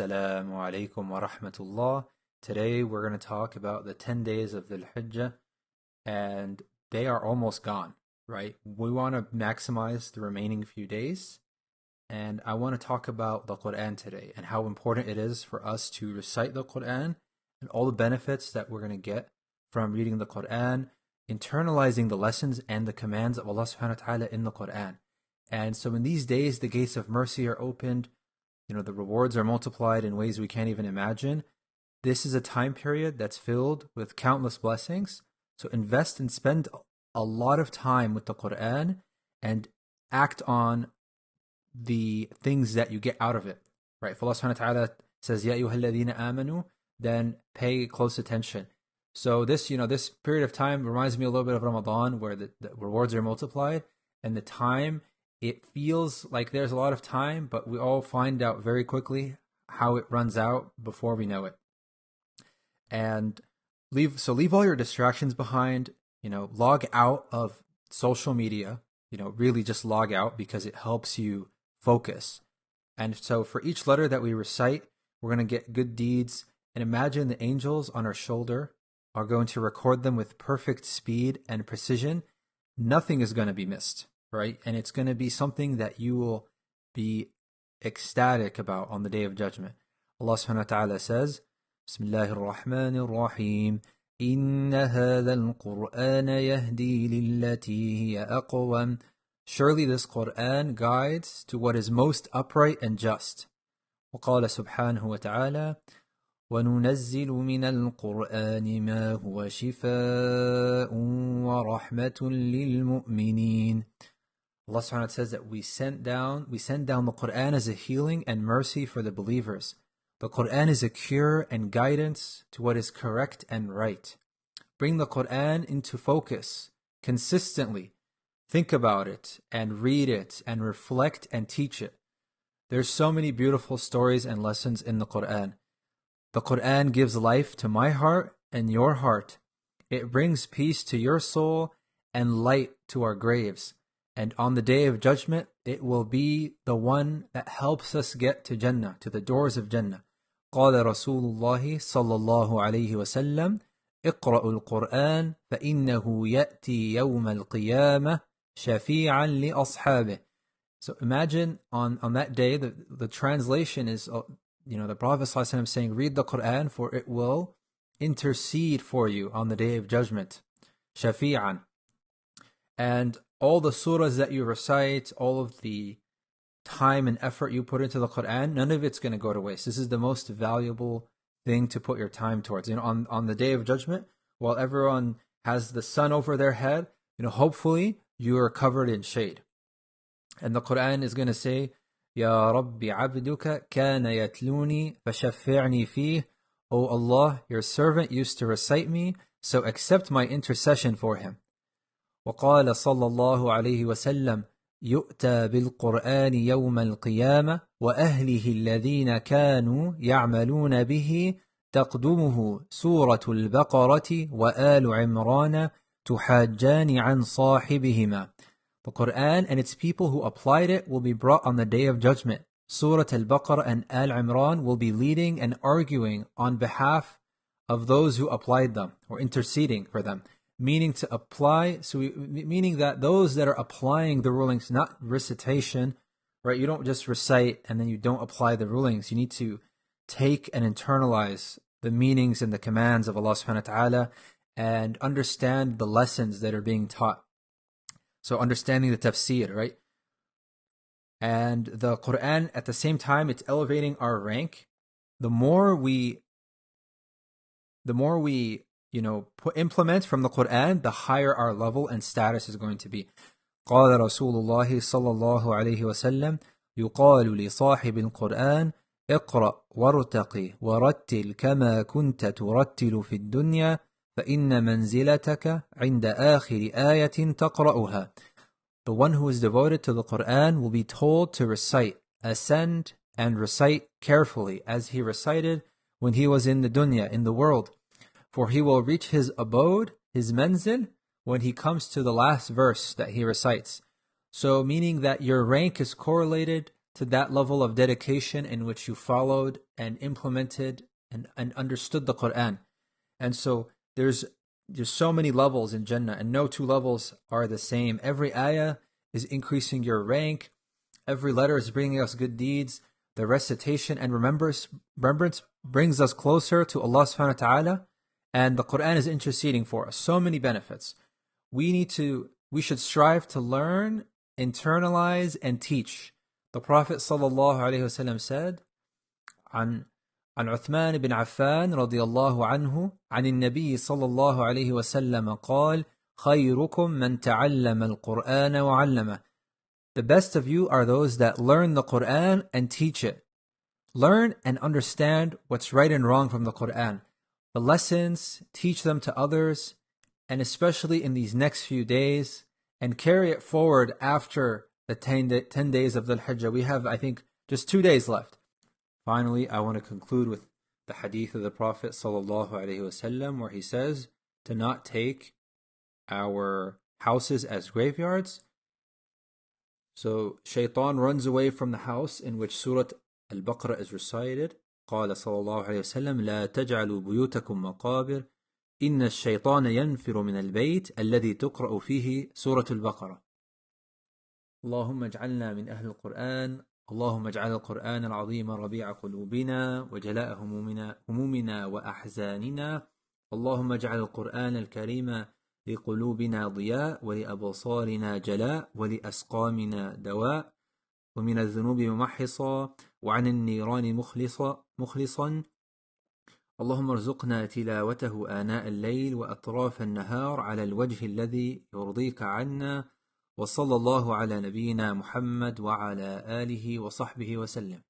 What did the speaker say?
Assalamu alaikum wa rahmatullah. Today we're going to talk about the 10 days of the Hijjah, and they are almost gone, right? We want to maximize the remaining few days, and I want to talk about the Qur'an today and how important it is for us to recite the Qur'an and all the benefits that we're going to get from reading the Qur'an, internalizing the lessons and the commands of Allah subhanahu wa ta'ala in the Qur'an. And so in these days, the gates of mercy are opened. The rewards are multiplied in ways we can't even imagine. This is a time period that's filled with countless blessings. So invest and spend a lot of time with the Qur'an and act on the things that you get out of it. Right? If Allah subhanahu wa ta'ala says, Ya ayyuhalladhina amanu, then pay close attention. So this period of time reminds me a little bit of Ramadan, where the rewards are multiplied, and the time, it feels like there's a lot of time, but we all find out very quickly how it runs out before we know it. And leave all your distractions behind, log out of social media, really just log out, because it helps you focus. And so for each letter that we recite, we're going to get good deeds. And imagine the angels on our shoulder are going to record them with perfect speed and precision. Nothing is going to be missed. Right? And it's going to be something that you will be ecstatic about on the Day of Judgment. Allah subhanahu wa ta'ala says, Bismillahir Rahmanir Rahim, Inna hadha al-Qur'ana yahdi lillati hiya aqwam. Surely this Qur'an guides to what is most upright and just. وقال سبحانه وتعالى, وَنُنَزِّلُ مِنَ الْقُرْآنِ مَا هُوَ شِفَاءٌ وَرَحْمَةٌ لِلْمُؤْمِنِينَ. Allah subhanahu wa ta'ala says that we send down the Qur'an as a healing and mercy for the believers. The Qur'an is a cure and guidance to what is correct and right. Bring the Qur'an into focus consistently. Think about it and read it and reflect and teach it. There's so many beautiful stories and lessons in the Qur'an. The Qur'an gives life to my heart and your heart. It brings peace to your soul and light to our graves. And on the Day of Judgment, it will be the one that helps us get to Jannah, to the doors of Jannah. قال رسول الله صلى الله عليه وسلم, اقرأوا القرآن فإنه يأتي يوم القيامة شفيعا لأصحابه. So imagine on that day, the translation is, the Prophet ﷺ saying, read the Qur'an, for it will intercede for you on the Day of Judgment. Shafi'an. And all the surahs that you recite, all of the time and effort you put into the Qur'an, none of it's going to go to waste. This is the most valuable thing to put your time towards. On the Day of Judgment, while everyone has the sun over their head, hopefully you are covered in shade. And the Qur'an is going to say, Ya Rabbi abduka kana yatluni fashaffi'ni fih. O Allah, your servant used to recite me, so accept my intercession for him. وقال صلى الله عليه وسلم, يؤتى بالقرآن يوم القيامة وأهله الذين كانوا يعملون به تقدمه سورة البقرة وآل عمران تحاجان عن صاحبهما. The Qur'an and its people who applied it will be brought on the Day of Judgment. Surah Al-Baqarah and Al-Imran will be leading and arguing on behalf of those who applied them, or interceding for them. Meaning that those that are applying the rulings, not recitation, right? You don't just recite and then you don't apply the rulings. You need to take and internalize the meanings and the commands of Allah subhanahu wa ta'ala and understand the lessons that are being taught. So understanding the tafsir, right? And the Qur'an, at the same time, it's elevating our rank. The more we implement from the Qur'an, the higher our level and status is going to be. قال رسول الله صلى الله عليه وسلم, يقال لصاحب القرآن اقرأ وارتقي ورتل كما كنت ترتل في الدنيا فإن منزلتك عند آخر آية تقرأها. The one who is devoted to the Qur'an will be told to recite, ascend and recite carefully as he recited when he was in the dunya, in the world. For he will reach his abode, his manzil, when he comes to the last verse that he recites. So meaning that your rank is correlated to that level of dedication in which you followed and implemented and understood the Qur'an. And so there's so many levels in Jannah, and no two levels are the same. Every ayah is increasing your rank. Every letter is bringing us good deeds. The recitation and remembrance brings us closer to Allah subhanahu wa ta'ala, and the Qur'an is interceding for us. So many benefits. We should strive to learn, internalize, and teach. The Prophet sallallahu alaihi wasallam said, عن عثمان بن عفان رضي الله عنه عن النبي صلى الله عليه وسلم قال خيركم من تعلم القرآن وعلمه. The best of you are those that learn the Qur'an and teach it. Learn and understand what's right and wrong from the Qur'an. The lessons, teach them to others, and especially in these next few days, and carry it forward after the 10 days of the Hijjah. We have, I think, just 2 days left. Finally, I want to conclude with the hadith of the Prophet sallallahu alaihi wasallam, where he says to not take our houses as graveyards. So shaitan runs away from the house in which Surah Al-Baqarah is recited. قال صلى الله عليه وسلم لا تجعلوا بيوتكم مقابر إن الشيطان ينفر من البيت الذي تقرأ فيه سورة البقرة. اللهم اجعلنا من أهل القرآن. اللهم اجعل القرآن العظيم ربيع قلوبنا وجلاء همومنا وأحزاننا. اللهم اجعل القرآن الكريم لقلوبنا ضياء ولأبصارنا جلاء ولأسقامنا دواء ومن الذنوب ممحصا وعن النيران مخلصا. اللهم ارزقنا تلاوته آناء الليل وأطراف النهار على الوجه الذي يرضيك عنا. وصلى الله على نبينا محمد وعلى آله وصحبه وسلم.